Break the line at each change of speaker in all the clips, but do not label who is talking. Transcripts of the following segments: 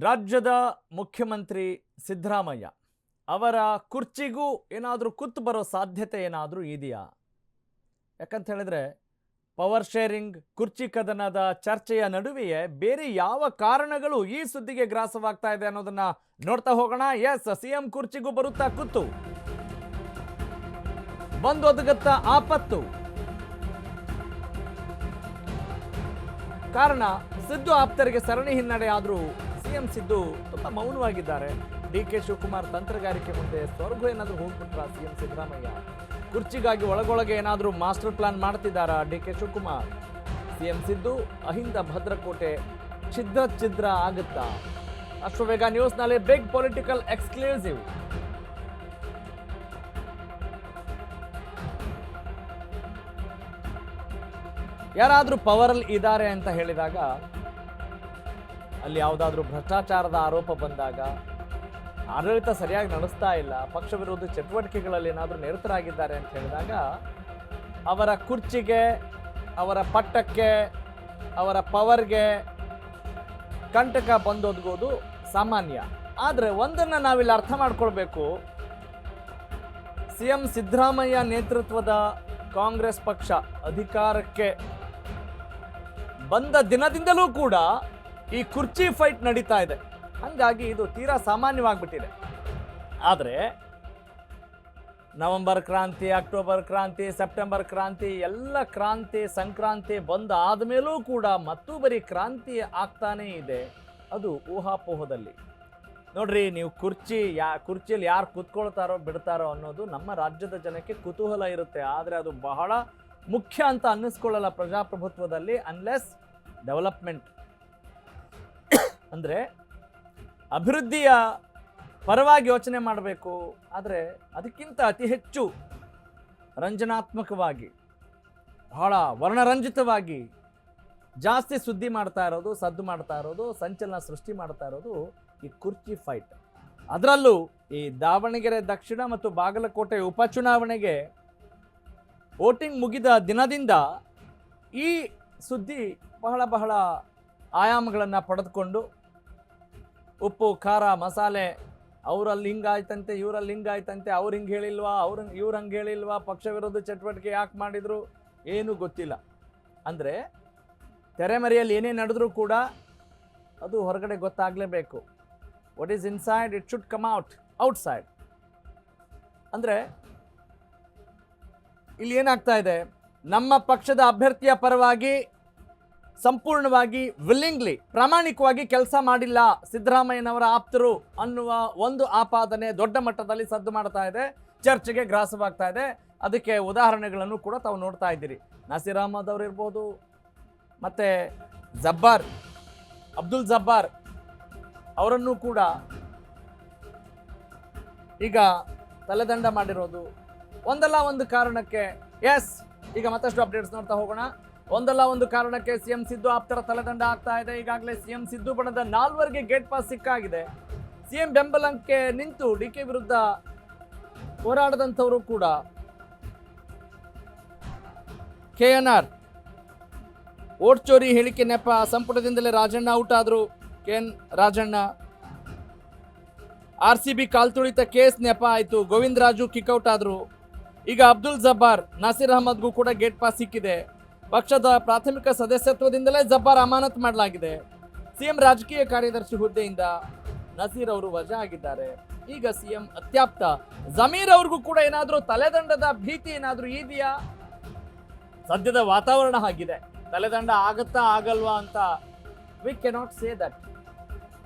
ರಾಜ್ಯದ ಮುಖ್ಯಮಂತ್ರಿ ಸಿದ್ದರಾಮಯ್ಯ ಅವರ ಕುರ್ಚಿಗೂ ಏನಾದರೂ ಕುತ್ತು ಬರೋ ಸಾಧ್ಯತೆ ಏನಾದರೂ ಇದೆಯಾ? ಯಾಕಂತ ಹೇಳಿದ್ರೆ ಪವರ್ ಶೇರಿಂಗ್ ಕುರ್ಚಿ ಕದನದ ಚರ್ಚೆಯ ನಡುವೆಯೇ ಬೇರೆ ಯಾವ ಕಾರಣಗಳು ಈ ಸುದ್ದಿಗೆ ಗ್ರಾಸವಾಗ್ತಾ ಇದೆ ಅನ್ನೋದನ್ನ ನೋಡ್ತಾ ಹೋಗೋಣ. ಎಸ್, ಸಿಎಂ ಕುರ್ಚಿಗೂ ಬರುತ್ತಾ ಕುತ್ತು, ಬಂದೊದಗತ್ತಾ ಆಪತ್ತು. ಕಾರಣ ಸಿದ್ದು ಆಪ್ತರಿಗೆ ಸರಣಿ ಹಿನ್ನಡೆ ಆದರೂ ಸಿಎಂ ಸಿದ್ದು ತುಂಬಾ ಮೌನವಾಗಿದ್ದಾರೆ. ಡಿಕೆ ಶಿವಕುಮಾರ್ ತಂತ್ರಗಾರಿಕೆ ಮುಂದೆ ಸ್ವರ್ಗ ಏನಾದರೂ ಹೋಗ್ಬಿಟ್ರ ಸಿಎಂ ಸಿದ್ದರಾಮಯ್ಯ? ಕುರ್ಚಿಗಾಗಿ ಒಳಗೊಳಗೆ ಏನಾದರೂ ಮಾಸ್ಟರ್ ಪ್ಲಾನ್ ಮಾಡ್ತಿದ್ದಾರಾ ಡಿಕೆ ಶಿವಕುಮಾರ್? ಸಿಎಂ ಸಿದ್ದು ಅಹಿಂದ ಭದ್ರಕೋಟೆ ಛಿದ್ರ ಆಗುತ್ತಾ? ಅಶ್ವವೇಗ ನ್ಯೂಸ್ನಲ್ಲಿ ಬಿಗ್ ಪೊಲಿಟಿಕಲ್ ಎಕ್ಸ್ಕ್ಲೂಸಿವ್. ಯಾರಾದರೂ ಪವರಲ್ಲಿ ಇದ್ದಾರೆ ಅಂತ ಹೇಳಿದಾಗ, ಅಲ್ಲಿ ಯಾವುದಾದ್ರೂ ಭ್ರಷ್ಟಾಚಾರದ ಆರೋಪ ಬಂದಾಗ, ಆಡಳಿತ ಸರಿಯಾಗಿ ನಡೆಸ್ತಾ ಇಲ್ಲ, ಪಕ್ಷ ವಿರೋಧ ಚಟುವಟಿಕೆಗಳಲ್ಲಿ ಏನಾದರೂ ನಿರತರಾಗಿದ್ದಾರೆ ಅಂತ ಹೇಳಿದಾಗ ಅವರ ಕುರ್ಚಿಗೆ, ಅವರ ಪಟ್ಟಕ್ಕೆ, ಅವರ ಪವರ್ಗೆ ಕಂಟಕ ಬಂದೊದಗೋದು ಸಾಮಾನ್ಯ. ಆದರೆ ಒಂದನ್ನು ನಾವಿಲ್ಲಿ ಅರ್ಥ ಮಾಡ್ಕೊಳ್ಬೇಕು, ಸಿಎಂ ಸಿದ್ದರಾಮಯ್ಯ ನೇತೃತ್ವದ ಕಾಂಗ್ರೆಸ್ ಪಕ್ಷ ಅಧಿಕಾರಕ್ಕೆ ಬಂದ ದಿನದಿಂದಲೂ ಕೂಡ ಈ ಕುರ್ಚಿ ಫೈಟ್ ನಡೀತಾ ಇದೆ. ಹಾಗಾಗಿ ಇದು ತೀರಾ ಸಾಮಾನ್ಯವಾಗ್ಬಿಟ್ಟಿದೆ. ಆದರೆ ನವೆಂಬರ್ ಕ್ರಾಂತಿ, ಅಕ್ಟೋಬರ್ ಕ್ರಾಂತಿ, ಸೆಪ್ಟೆಂಬರ್ ಕ್ರಾಂತಿ, ಎಲ್ಲ ಕ್ರಾಂತಿ ಸಂಕ್ರಾಂತಿ ಬಂದ ಆದಮೇಲೂ ಕೂಡ ಮತ್ತೂ ಬರೀ ಕ್ರಾಂತಿ ಆಗ್ತಾನೇ ಇದೆ. ಅದು ಊಹಾಪೋಹದಲ್ಲಿ. ನೋಡ್ರಿ, ನೀವು ಕುರ್ಚಿಯಲ್ಲಿ ಯಾರು ಕೂತ್ಕೊಳ್ತಾರೋ ಬಿಡ್ತಾರೋ ಅನ್ನೋದು ನಮ್ಮ ರಾಜ್ಯದ ಜನಕ್ಕೆ ಕುತೂಹಲ ಇರುತ್ತೆ. ಆದರೆ ಅದು ಬಹಳ ಮುಖ್ಯ ಅಂತ ಅನ್ನಿಸ್ಕೊಳ್ಳಲ್ಲ ಪ್ರಜಾಪ್ರಭುತ್ವದಲ್ಲಿ, ಅನ್ಲೆಸ್ ಡೆವಲಪ್ಮೆಂಟ್ ಅಂದರೆ ಅಭಿವೃದ್ಧಿಯ ಪರವಾಗಿ ಯೋಚನೆ ಮಾಡಬೇಕು. ಆದರೆ ಅದಕ್ಕಿಂತ ಅತಿ ಹೆಚ್ಚು ರಂಜನಾತ್ಮಕವಾಗಿ, ಬಹಳ ವರ್ಣರಂಜಿತವಾಗಿ ಜಾಸ್ತಿ ಸುದ್ದಿ ಮಾಡ್ತಾ ಇರೋದು, ಸದ್ದು ಮಾಡ್ತಾ ಇರೋದು, ಸಂಚಲನ ಸೃಷ್ಟಿ ಮಾಡ್ತಾ ಇರೋದು ಈ ಕುರ್ಚಿ ಫೈಟ್. ಅದರಲ್ಲೂ ಈ ದಾವಣಗೆರೆ ದಕ್ಷಿಣ ಮತ್ತು ಬಾಗಲಕೋಟೆ ಉಪಚುನಾವಣೆಗೆ ವೋಟಿಂಗ್ ಮುಗಿದ ದಿನದಿಂದ ಈ ಸುದ್ದಿ ಬಹಳ ಆಯಾಮಗಳನ್ನು ಪಡೆದುಕೊಂಡು, ಉಪ್ಪು ಖಾರ ಮಸಾಲೆ, ಅವರಲ್ಲಿ ಹಿಂಗಾಯ್ತಂತೆ, ಇವರಲ್ಲಿ ಹಿಂಗಾಯ್ತಂತೆ, ಅವ್ರು ಹಿಂಗೆ ಹೇಳಿಲ್ವಾ, ಇವ್ರು ಹಂಗೆ ಹೇಳಿಲ್ವಾ, ಪಕ್ಷ ವಿರೋಧ ಚಟುವಟಿಕೆ ಯಾಕೆ ಮಾಡಿದ್ರು ಏನೂ ಗೊತ್ತಿಲ್ಲ. ಅಂದರೆ ತೆರೆಮರೆಯಲ್ಲಿ ಏನೇ ನಡೆದ್ರೂ ಕೂಡ ಅದು ಹೊರಗಡೆ ಗೊತ್ತಾಗಲೇಬೇಕು. What is inside it should come outside. ಅಂದರೆ ಇಲ್ಲಿ ಏನಾಗ್ತಾ ಇದೆ, ನಮ್ಮ ಪಕ್ಷದ ಅಭ್ಯರ್ಥಿಯ ಪರವಾಗಿ ಸಂಪೂರ್ಣವಾಗಿ ವಿಲ್ಲಿಂಗ್ಲಿ ಪ್ರಾಮಾಣಿಕವಾಗಿ ಕೆಲಸ ಮಾಡಿಲ್ಲ ಸಿದ್ದರಾಮಯ್ಯನವರ ಆಪ್ತರು ಅನ್ನುವ ಒಂದು ಆಪಾದನೆ ದೊಡ್ಡ ಮಟ್ಟದಲ್ಲಿ ಸದ್ದು ಮಾಡ್ತಾ ಇದೆ, ಚರ್ಚೆಗೆ ಗ್ರಾಸವಾಗ್ತಾ ಇದೆ. ಅದಕ್ಕೆ ಉದಾಹರಣೆಗಳನ್ನು ಕೂಡ ತಾವು ನೋಡ್ತಾ ಇದ್ದೀರಿ. ನಸೀರ್ ಅಹಮದ್ ಅವರು ಇರ್ಬೋದು, ಮತ್ತು ಅಬ್ದುಲ್ ಜಬ್ಬಾರ್ ಅವರನ್ನು ಕೂಡ ಈಗ ತಲೆದಂಡ ಮಾಡಿರೋದು ಒಂದಲ್ಲ ಒಂದು ಕಾರಣಕ್ಕೆ. ಎಸ್, ಈಗ ಮತ್ತಷ್ಟು ಅಪ್ಡೇಟ್ಸ್ ನೋಡ್ತಾ ಹೋಗೋಣ. ಒಂದಲ್ಲ ಒಂದು ಕಾರಣಕ್ಕೆ ಸಿಎಂ ಸಿದ್ದು ಆಪ್ತರ ತಲೆದಂಡ ಆಗ್ತಾ ಇದೆ. ಈಗಾಗಲೇ ಸಿಎಂ ಸಿದ್ದು ಬಣದ 4 ಗೇಟ್ ಪಾಸ್ ಸಿಕ್ಕಾಗಿದೆ. ಸಿಎಂ ಬೆಂಬಲಕ್ಕೆ ನಿಂತು ಡಿಕೆ ವಿರುದ್ಧ ಹೋರಾಡದಂಥವರು ಕೂಡ KNR ವೋಟ್ ಚೋರಿ ಹೇಳಿಕೆ ನೆಪ, ಸಂಪುಟದಿಂದಲೇ ರಾಜಣ್ಣ ಔಟ್ ಆದ್ರು. KN ರಾಜಣ್ಣ. RCB ಕಾಲ್ತುಳಿತ ಕೇಸ್ ನೆಪ ಆಯಿತು, ಗೋವಿಂದರಾಜು ಕಿಕ್ಔಟ್ ಆದ್ರು. ಈಗ ಅಬ್ದುಲ್ ಜಬ್ಬಾರ್, ನಸೀರ್ ಅಹಮದ್ಗೂ ಕೂಡ ಗೇಟ್ ಪಾಸ್ ಸಿಕ್ಕಿದೆ. ಪಕ್ಷದ ಪ್ರಾಥಮಿಕ ಸದಸ್ಯತ್ವದಿಂದಲೇ ಜಬ್ಬಾರ್ ಅಮಾನತ್ ಮಾಡಲಾಗಿದೆ. ಸಿಎಂ ರಾಜಕೀಯ ಕಾರ್ಯದರ್ಶಿ ಹುದ್ದೆಯಿಂದ ನಸೀರ್ ಅವರು ವಜಾ ಆಗಿದ್ದಾರೆ. ಈಗ ಸಿಎಂ ಅತ್ಯಾಪ್ತ ಜಮೀರ್ ಅವ್ರಿಗೂ ಕೂಡ ಏನಾದರೂ ತಲೆದಂಡದ ಭೀತಿ ಏನಾದರೂ ಇದೆಯಾ? ಸದ್ಯದ ವಾತಾವರಣ ಆಗಿದೆ. ತಲೆದಂಡ ಆಗುತ್ತಾ ಆಗಲ್ವಾ ಅಂತ ವಿ ಕೆನಾಟ್ ಸೇ ದಟ್.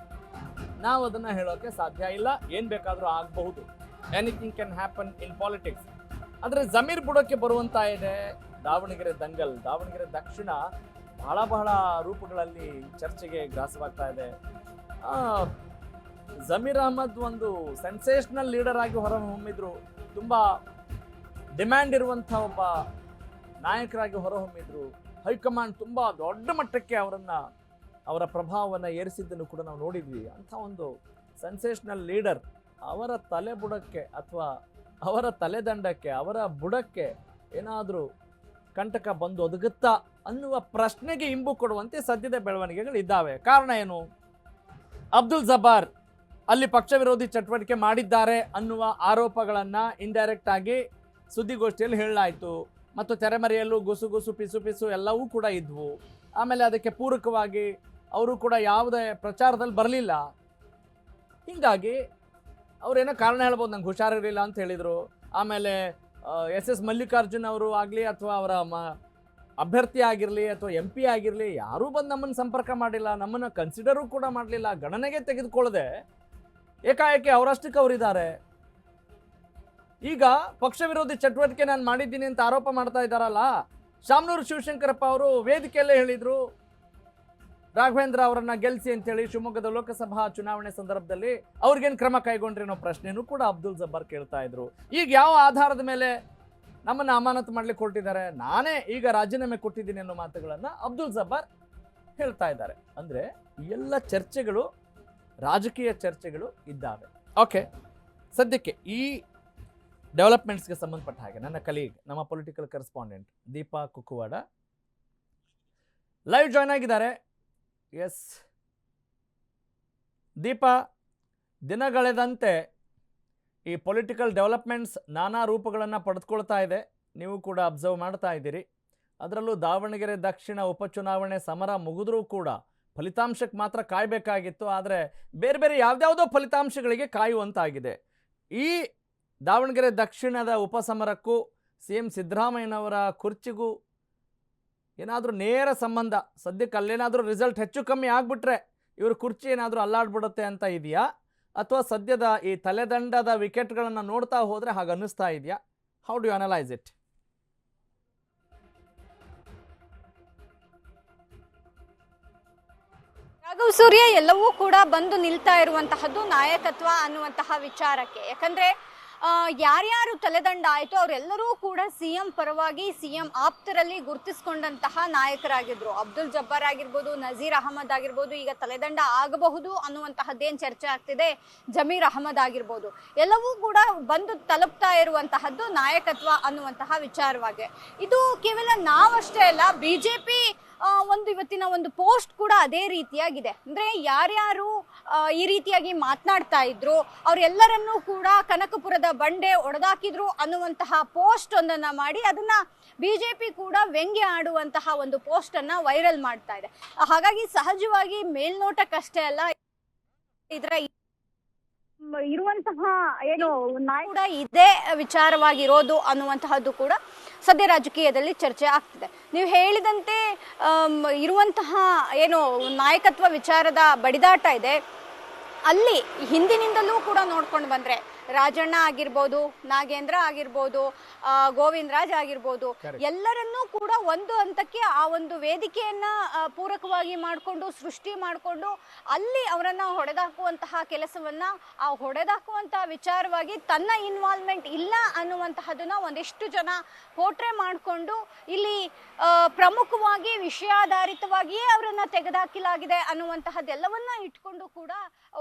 ನಾವು ಅದನ್ನ ಹೇಳೋಕೆ ಸಾಧ್ಯ ಇಲ್ಲ. ಏನ್ ಬೇಕಾದರೂ ಆಗಬಹುದು, anything can happen in politics. ಆದರೆ ಜಮೀರ್ ಬುಡಕ್ಕೆ ಬರುವಂತ ಇದೆ ದಾವಣಗೆರೆ ದಂಗಲ್. ದಾವಣಗೆರೆ ದಕ್ಷಿಣ ಬಹಳ ರೂಪಗಳಲ್ಲಿ ಚರ್ಚೆಗೆ ಗ್ರಾಸವಾಗ್ತಾ ಇದೆ. ಜಮೀರ್ ಅಹಮದ್ ಒಂದು ಸೆನ್ಸೇಷನಲ್ ಲೀಡರ್ ಆಗಿ ಹೊರಹೊಮ್ಮಿದ್ರು, ತುಂಬ ಡಿಮ್ಯಾಂಡ್ ಇರುವಂಥ ಒಬ್ಬ ನಾಯಕರಾಗಿ ಹೊರಹೊಮ್ಮಿದ್ರು. ಹೈಕಮಾಂಡ್ ತುಂಬ ದೊಡ್ಡ ಮಟ್ಟಕ್ಕೆ ಅವರ ಪ್ರಭಾವವನ್ನು ಏರಿಸಿದ್ದನ್ನು ಕೂಡ ನಾವು ನೋಡಿದ್ವಿ. ಅಂಥ ಒಂದು ಸೆನ್ಸೇಷನಲ್ ಲೀಡರ್ ಅವರ ತಲೆ ಬುಡಕ್ಕೆ ಅಥವಾ ಅವರ ತಲೆದಂಡಕ್ಕೆ, ಅವರ ಬುಡಕ್ಕೆ ಏನಾದರೂ ಕಂಟಕ ಬಂದು ಒದಗುತ್ತಾ ಅನ್ನುವ ಪ್ರಶ್ನೆಗೆ ಇಂಬು ಕೊಡುವಂತೆ ಸದ್ಯದ ಬೆಳವಣಿಗೆಗಳು ಇದ್ದಾವೆ. ಕಾರಣ ಏನು? ಅಬ್ದುಲ್ ಜಬ್ಬಾರ್ ಅಲ್ಲಿ ಪಕ್ಷ ವಿರೋಧಿ ಚಟುವಟಿಕೆ ಮಾಡಿದ್ದಾರೆ ಅನ್ನುವ ಆರೋಪಗಳನ್ನು ಇಂಡೈರೆಕ್ಟ್ ಆಗಿ ಸುದ್ದಿಗೋಷ್ಠಿಯಲ್ಲಿ ಹೇಳಲಾಯಿತು. ಮತ್ತು ತೆರೆಮರೆಯಲ್ಲೂ ಗುಸು ಪಿಸು ಎಲ್ಲವೂ ಕೂಡ ಇದ್ವು. ಆಮೇಲೆ ಅದಕ್ಕೆ ಪೂರಕವಾಗಿ ಅವರು ಕೂಡ ಯಾವುದೇ ಪ್ರಚಾರದಲ್ಲಿ ಬರಲಿಲ್ಲ. ಹೀಗಾಗಿ ಅವರೇನೋ ಕಾರಣ ಹೇಳ್ಬೋದು, ನಂಗೆ ಹುಷಾರಿರಲಿಲ್ಲ ಅಂತ ಹೇಳಿದರು. ಆಮೇಲೆ ಎಸ್ ಮಲ್ಲಿಕಾರ್ಜುನ್ ಅವರು ಆಗಲಿ ಅಥವಾ ಅವರ ಅಭ್ಯರ್ಥಿ ಆಗಿರಲಿ ಅಥವಾ MP ಆಗಿರಲಿ ಯಾರೂ ಬಂದು ನಮ್ಮನ್ನು ಸಂಪರ್ಕ ಮಾಡಿಲ್ಲ, ನಮ್ಮನ್ನು ಕನ್ಸಿಡರೂ ಕೂಡ ಮಾಡಲಿಲ್ಲ, ಗಣನೆಗೆ ತೆಗೆದುಕೊಳ್ಳದೆ ಏಕಾಏಕಿ ಅವರಷ್ಟಕ್ಕೆ ಅವರಿದ್ದಾರೆ. ಈಗ ಪಕ್ಷ ವಿರೋಧಿ ಚಟುವಟಿಕೆ ನಾನು ಮಾಡಿದ್ದೀನಿ ಅಂತ ಆರೋಪ ಮಾಡ್ತಾ ಇದ್ದಾರಲ್ಲ, ಶಾಮನೂರು ಶಿವಶಂಕರಪ್ಪ ಅವರು ವೇದಿಕೆಯಲ್ಲೇ ಹೇಳಿದರು ರಾಘವೇಂದ್ರ ಅವರನ್ನ ಗೆಲ್ಲಿಸಿ ಅಂತೇಳಿ ಶಿವಮೊಗ್ಗದ ಲೋಕಸಭಾ ಚುನಾವಣೆ ಸಂದರ್ಭದಲ್ಲಿ ಅವ್ರಿಗೇನು ಕ್ರಮ ಕೈಗೊಂಡ್ರಿ ಅನ್ನೋ ಪ್ರಶ್ನೆನೂ ಕೂಡ ಅಬ್ದುಲ್ ಜಬ್ಬಾರ್ ಕೇಳ್ತಾ ಇದ್ರು. ಈಗ ಯಾವ ಆಧಾರದ ಮೇಲೆ ನಮ್ಮನ್ನು ಅಮಾನತು ಮಾಡ್ಲಿಕ್ಕೆ ಕೊಟ್ಟಿದ್ದಾರೆ, ನಾನೇ ಈಗ ರಾಜೀನಾಮೆ ಕೊಟ್ಟಿದ್ದೀನಿ ಅನ್ನೋ ಮಾತುಗಳನ್ನು ಅಬ್ದುಲ್ ಜಬ್ಬಾರ್ ಹೇಳ್ತಾ ಇದ್ದಾರೆ. ಅಂದರೆ ಎಲ್ಲ ಚರ್ಚೆಗಳು ರಾಜಕೀಯ ಚರ್ಚೆಗಳು ಇದ್ದಾವೆ. ಓಕೆ, ಸದ್ಯಕ್ಕೆ ಈ ಡೆವಲಪ್ಮೆಂಟ್ಸ್ಗೆ ಸಂಬಂಧಪಟ್ಟ ಹಾಗೆ ನನ್ನ ಕಲೀಗ್, ನಮ್ಮ political correspondent Deepa Kukkuwada live join ಆಗಿದ್ದಾರೆ. ಎಸ್ ದೀಪಾ, ದಿನಗಳೆದಂತೆ ಈ ಪೊಲಿಟಿಕಲ್ ಡೆವಲಪ್ಮೆಂಟ್ಸ್ ನಾನಾ ರೂಪಗಳನ್ನು ಪಡೆದುಕೊಳ್ತಾ ಇದೆ, ನೀವು ಕೂಡ ಅಬ್ಸರ್ವ್ ಮಾಡ್ತಾ ಇದ್ದೀರಿ. ಅದರಲ್ಲೂ ದಾವಣಗೆರೆ ದಕ್ಷಿಣ ಉಪಚುನಾವಣೆ ಸಮರ ಮುಗಿದ್ರೂ ಕೂಡ ಫಲಿತಾಂಶಕ್ಕೆ ಮಾತ್ರ ಕಾಯಬೇಕಾಗಿತ್ತು. ಆದರೆ ಬೇರೆ ಬೇರೆ ಯಾವುದ್ಯಾವುದೋ ಫಲಿತಾಂಶಗಳಿಗೆ ಕಾಯುವಂತಾಗಿದೆ. ಈ ದಾವಣಗೆರೆ ದಕ್ಷಿಣದ ಉಪಸಮರಕ್ಕೂ CM ಸಿದ್ದರಾಮಯ್ಯನವರ ಕುರ್ಚಿಗೂ ಏನಾದರೂ ನೇರ ಸಂಬಂಧ, ಸದ್ಯಕ್ಕೆ ಅಲ್ಲೇನಾದರೂ ರಿಸಲ್ಟ್ ಹೆಚ್ಚು ಕಮ್ಮಿ ಆಗಿಬಿಟ್ರೆ ಇವ್ರ ಕುರ್ಚಿ ಏನಾದರೂ ಅಲ್ಲಾಡ್ಬಿಡುತ್ತೆ ಅಂತ ಇದೆಯಾ, ಅಥವಾ ಸದ್ಯದ ಈ ತಲೆದಂಡದ ವಿಕೆಟ್ಗಳನ್ನು ನೋಡ್ತಾ ಹೋದರೆ ಹಾಗೆ ಅನ್ನಿಸ್ತಾ ಇದೆಯಾ? How do you analyse it?
Raghav Surya, ಎಲ್ಲವೂ ಕೂಡ ಬಂದು ನಿಲ್ತಾ ಇರುವಂತಹದ್ದು ನಾಯಕತ್ವ ಅನ್ನುವಂತಹ ವಿಚಾರಕ್ಕೆ. ಯಾಕಂದ್ರೆ ಯಾರ್ಯಾರು ತಲೆದಂಡ ಆಯಿತು ಅವರೆಲ್ಲರೂ ಕೂಡ CM ಪರವಾಗಿ CM ಆಪ್ತರಲ್ಲಿ ಗುರುತಿಸಿಕೊಂಡಂತಹ ನಾಯಕರಾಗಿದ್ರು. ಅಬ್ದುಲ್ ಜಬ್ಬಾರ್ ಆಗಿರ್ಬೋದು, ನಜೀರ್ ಅಹಮದ್ ಆಗಿರ್ಬೋದು, ಈಗ ತಲೆದಂಡ ಆಗಬಹುದು ಅನ್ನುವಂತಹದ್ದೇನು ಚರ್ಚೆ ಆಗ್ತಿದೆ ಜಮೀರ್ ಅಹಮದ್ ಆಗಿರ್ಬೋದು, ಎಲ್ಲವೂ ಕೂಡ ಬಂದು ತಲುಪ್ತಾ ಇರುವಂತಹದ್ದು ನಾಯಕತ್ವ ಅನ್ನುವಂತಹ ವಿಚಾರವಾಗಿ. ಇದು ಕೇವಲ ನಾವಷ್ಟೇ ಅಲ್ಲ, BJP ಇವತ್ತಿನ ಒಂದು ಪೋಸ್ಟ್ ಕೂಡ ಅದೇ ರೀತಿಯಾಗಿದೆ. ಅಂದ್ರೆ ಯಾರ್ಯಾರು ಈ ರೀತಿಯಾಗಿ ಮಾತನಾಡ್ತಾ ಇದ್ರು ಅವರೆಲ್ಲರನ್ನೂ ಕೂಡ ಕನಕಪುರದ ಬಂಡೆ ಒಡೆದಾಕಿದ್ರು ಅನ್ನುವಂತಹ ಪೋಸ್ಟ್ ಒಂದನ್ನ ಮಾಡಿ ಅದನ್ನ BJP ಕೂಡ ವ್ಯಂಗ್ಯ ಆಡುವಂತಹ ಒಂದು ಪೋಸ್ಟ್ ಅನ್ನ ವೈರಲ್ ಮಾಡ್ತಾ ಇದೆ. ಹಾಗಾಗಿ ಸಹಜವಾಗಿ ಮೇಲ್ನೋಟಕ್ಕಷ್ಟೇ ಅಲ್ಲ, ಇದರ ಇರುವಂತಹ ಏನು ಕೂಡ ಇದೇ ವಿಚಾರವಾಗಿರೋದು ಅನ್ನುವಂತಹದ್ದು ಕೂಡ ಸದ್ಯ ರಾಜಕೀಯದಲ್ಲಿ ಚರ್ಚೆ ಆಗ್ತಿದೆ. ನೀವು ಹೇಳಿದಂತೆ ಇರುವಂತಹ ಏನು ನಾಯಕತ್ವ ವಿಚಾರದ ಬಡಿದಾಟ ಇದೆ, ಅಲ್ಲಿ ಹಿಂದಿನಿಂದಲೂ ಕೂಡ ನೋಡ್ಕೊಂಡು ಬಂದ್ರೆ ರಾಜಣ್ಣ ಆಗಿರ್ಬೋದು, ನಾಗೇಂದ್ರ ಆಗಿರ್ಬೋದು, ಗೋವಿಂದ ರಾಜ್ ಆಗಿರ್ಬೋದು, ಎಲ್ಲರನ್ನೂ ಕೂಡ ಒಂದು ಹಂತಕ್ಕೆ ಆ ಒಂದು ವೇದಿಕೆಯನ್ನ ಪೂರಕವಾಗಿ ಮಾಡಿಕೊಂಡು ಸೃಷ್ಟಿ ಮಾಡಿಕೊಂಡು ಅಲ್ಲಿ ಅವರನ್ನ ಹೊಡೆದಾಕುವಂತಹ ಕೆಲಸವನ್ನ, ಆ ಹೊಡೆದಾಕುವಂತಹ ವಿಚಾರವಾಗಿ ತನ್ನ ಇನ್ವಾಲ್ವ್ಮೆಂಟ್ ಇಲ್ಲ ಅನ್ನುವಂತಹದನ್ನ ಒಂದಿಷ್ಟು ಜನ ಪೋಟ್ರೆ ಮಾಡಿಕೊಂಡು ಇಲ್ಲಿ ಪ್ರಮುಖವಾಗಿ ವಿಷಯಾಧಾರಿತವಾಗಿಯೇ ಅವರನ್ನ ತೆಗೆದುಹಾಕಲಾಗಿದೆ ಅನ್ನುವಂತಹದ್ದೆಲ್ಲವನ್ನ ಇಟ್ಕೊಂಡು ಕೂಡ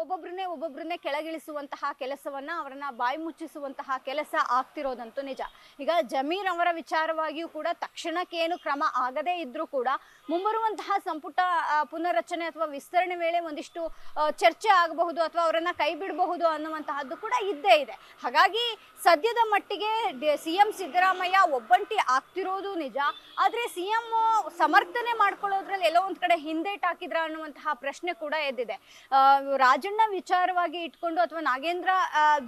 ಒಬ್ಬೊಬ್ರನ್ನೇ ಕೆಳಗಿಳಿಸುವಂತಹ ಕೆಲಸವನ್ನ, ಅವರನ್ನ ಬಾಯಿ ಮುಚ್ಚಿಸುವಂತಹ ಕೆಲಸ ಆಗ್ತಿರೋದಂತೂ ನಿಜ. ಈಗ ಜಮೀರ್ ಅವರ ವಿಚಾರವಾಗಿಯೂ ಕೂಡ ತಕ್ಷಣಕ್ಕೇನು ಕ್ರಮ ಆಗದೇ ಇದ್ರೂ ಕೂಡ ಮುಂಬರುವಂತಹ ಸಂಪುಟ ಪುನರ್ರಚನೆ ಅಥವಾ ವಿಸ್ತರಣೆ ವೇಳೆ ಒಂದಿಷ್ಟು ಚರ್ಚೆ ಆಗಬಹುದು ಅಥವಾ ಅವರನ್ನ ಕೈ ಬಿಡಬಹುದು ಅನ್ನುವಂತಹದ್ದು ಕೂಡ ಇದ್ದೇ ಇದೆ. ಹಾಗಾಗಿ ಸದ್ಯದ ಮಟ್ಟಿಗೆ CM ಸಿದ್ದರಾಮಯ್ಯ ಒಬ್ಬಂಟಿ ಆಗ್ತಿರೋದು ನಿಜ. ಆದ್ರೆ CM ಸಮರ್ಥನೆ ಮಾಡ್ಕೊಳ್ಳೋದ್ರಲ್ಲಿ ಎಲ್ಲೋ ಒಂದ್ ಕಡೆ ಹಿಂದೇಟ್ ಹಾಕಿದ್ರ ಅನ್ನುವಂತಹ ಪ್ರಶ್ನೆ ಕೂಡ ಎದ್ದಿದೆ. ರಾಜಣ್ಣ ವಿಚಾರವಾಗಿ ಇಟ್ಕೊಂಡು ಅಥವಾ ನಾಗೇಂದ್ರ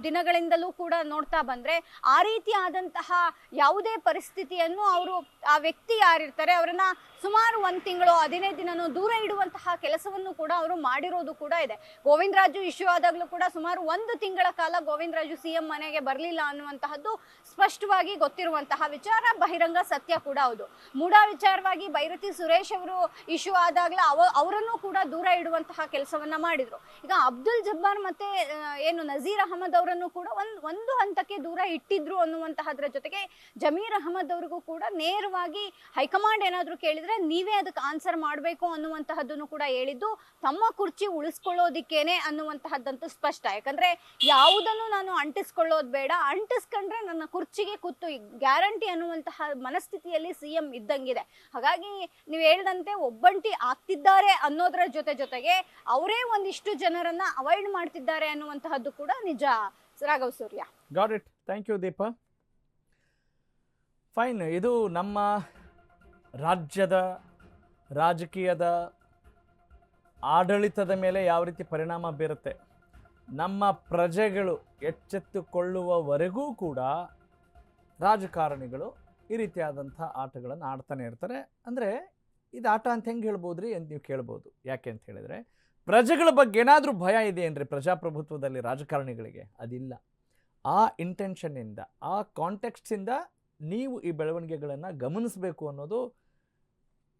ದಿನಗಳಿಂದಲೂ ಕೂಡ ನೋಡ್ತಾ ಬಂದ್ರೆ ಆ ರೀತಿ ಆದಂತಹ ಯಾವುದೇ ಪರಿಸ್ಥಿತಿಯನ್ನು ಅವರು, ಆ ವ್ಯಕ್ತಿ ಯಾರಿರ್ತಾರೆ ಅವರನ್ನ ಸುಮಾರು 1 ತಿಂಗಳು 15 ದಿನನೂ ದೂರ ಇಡುವಂತಹ ಕೆಲಸವನ್ನು ಕೂಡ ಅವರು ಮಾಡಿರೋದು ಕೂಡ ಇದೆ. ಗೋವಿಂದ ರಾಜು ಇಶ್ಯೂ ಆದಾಗಲೂ ಕೂಡ ಸುಮಾರು 1 ತಿಂಗಳ ಕಾಲ ಗೋವಿಂದ ರಾಜು CM ಮನೆಗೆ ಬರಲಿಲ್ಲ ಅನ್ನುವಂತಹದ್ದು ಸ್ಪಷ್ಟವಾಗಿ ಗೊತ್ತಿರುವಂತಹ ವಿಚಾರ, ಬಹಿರಂಗ ಸತ್ಯ ಕೂಡ ಹೌದು. ಮೂಡಾ ವಿಚಾರವಾಗಿ ಬೈರತಿ ಸುರೇಶ್ ಅವರು ಇಶ್ಯೂ ಆದಾಗಲೇ ಅವರನ್ನು ಕೂಡ ದೂರ ಇಡುವಂತಹ ಕೆಲಸವನ್ನ ಮಾಡಿದ್ರು. ಈಗ ಅಬ್ದುಲ್ ಜಬ್ಬಾರ್ ಮತ್ತೆ ಏನು ನಜೀರ್ ಅಹಮದ್ ಅವರನ್ನು ಕೂಡ ಒಂದು ಹಂತಕ್ಕೆ ದೂರ ಇಟ್ಟಿದ್ರು ಅನ್ನುವಂತಹದ್ರ ಜೊತೆಗೆ ಜಮೀರ್ ಅಹಮದ್ ಅವ್ರಿಗೂ ಕೂಡ ನೇರವಾಗಿ ನೇರವಾಗಿ ಹೈಕಮಾಂಡ್ ಏನಾದರೂ ಕೇಳಿದರೆ ನೀವೇ ಅದಕ್ಕೆ ಆನ್ಸರ್ ಮಾಡಬೇಕು ಅನ್ನುವಂತಹದ್ದನ್ನು ಕೂಡ ಹೇಳಿದ್ದು, ತಮ್ಮ ಕುರ್ಚಿ ಉಳಿಸ್ಕೊಳ್ಳೋದಿಕ್ಕೇನೆ ಅನ್ನುವಂತಹದ್ದಂತೂ ಸ್ಪಷ್ಟ. ಯಾಕಂದರೆ ಯಾವುದನ್ನು ನಾನು ಅಂಟಿಸ್ಕೊಳ್ಳೋದು ಬೇಡ, ಅಂಟಿಸ್ಕೊಂಡ್ರೆ ನನ್ನ ಕುರ್ಚಿಗೆ ಕೂತು ಗ್ಯಾರಂಟಿ ಅನ್ನುವಂತಹ ಮನಸ್ಥಿತಿಯಲ್ಲಿ ಸಿ ಎಂ ಇದ್ದಂಗಿದೆ. ಹಾಗಾಗಿ ನೀವು ಹೇಳಿದಂತೆ ಒಬ್ಬಂಟಿ ಆಗ್ತಿದ್ದಾರೆ ಅನ್ನೋದರ ಜೊತೆಗೆ ಅವರೇ ಒಂದಿಷ್ಟು ಜನರನ್ನ ಅವಾಯ್ಡ್ ಮಾಡ್ತಿದ್ದಾರೆ ಅನ್ನುವಂತಹದ್ದು ಕೂಡ ನಿಜ. Raghav Surya,
got it. Thank you Deepa. Fine. ಇದು ನಮ್ಮ ರಾಜ್ಯದ ರಾಜಕೀಯದ ಆಡಳಿತದ ಮೇಲೆ ಯಾವ ರೀತಿ ಪರಿಣಾಮ ಬೀರುತ್ತೆ, ನಮ್ಮ ಪ್ರಜೆಗಳು ಎಚ್ಚೆತ್ತುಕೊಳ್ಳುವವರೆಗೂ ಕೂಡ ರಾಜಕಾರಣಿಗಳು ಈ ರೀತಿಯಾದಂಥ ಆಟಗಳನ್ನು ಆಡ್ತಾನೆ ಇರ್ತಾರೆ. ಅಂದರೆ ಇದು ಆಟ ಅಂತ ಹೆಂಗೆ ಹೇಳ್ಬೋದು ರೀ ಅಂತ ನೀವು ಕೇಳ್ಬೋದು. ಯಾಕೆ ಅಂತ ಹೇಳಿದರೆ, ಪ್ರಜೆಗಳ ಬಗ್ಗೆ ಏನಾದರೂ ಭಯ ಇದೆಯೇನ್ರಿ ಪ್ರಜಾಪ್ರಭುತ್ವದಲ್ಲಿ ರಾಜಕಾರಣಿಗಳಿಗೆ? ಅದಿಲ್ಲ. ಆ ಇಂಟೆನ್ಷನ್ನಿಂದ, ಆ ಕಾಂಟೆಕ್ಸ್ಟಿಂದ ನೀವು ಈ ಬೆಳವಣಿಗೆಗಳನ್ನು ಗಮನಿಸಬೇಕು ಅನ್ನೋದು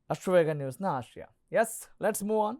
ಅಶ್ವವೇಗ ನ್ಯೂಸ್ನ ಆಶಯ. Yes, let's move on.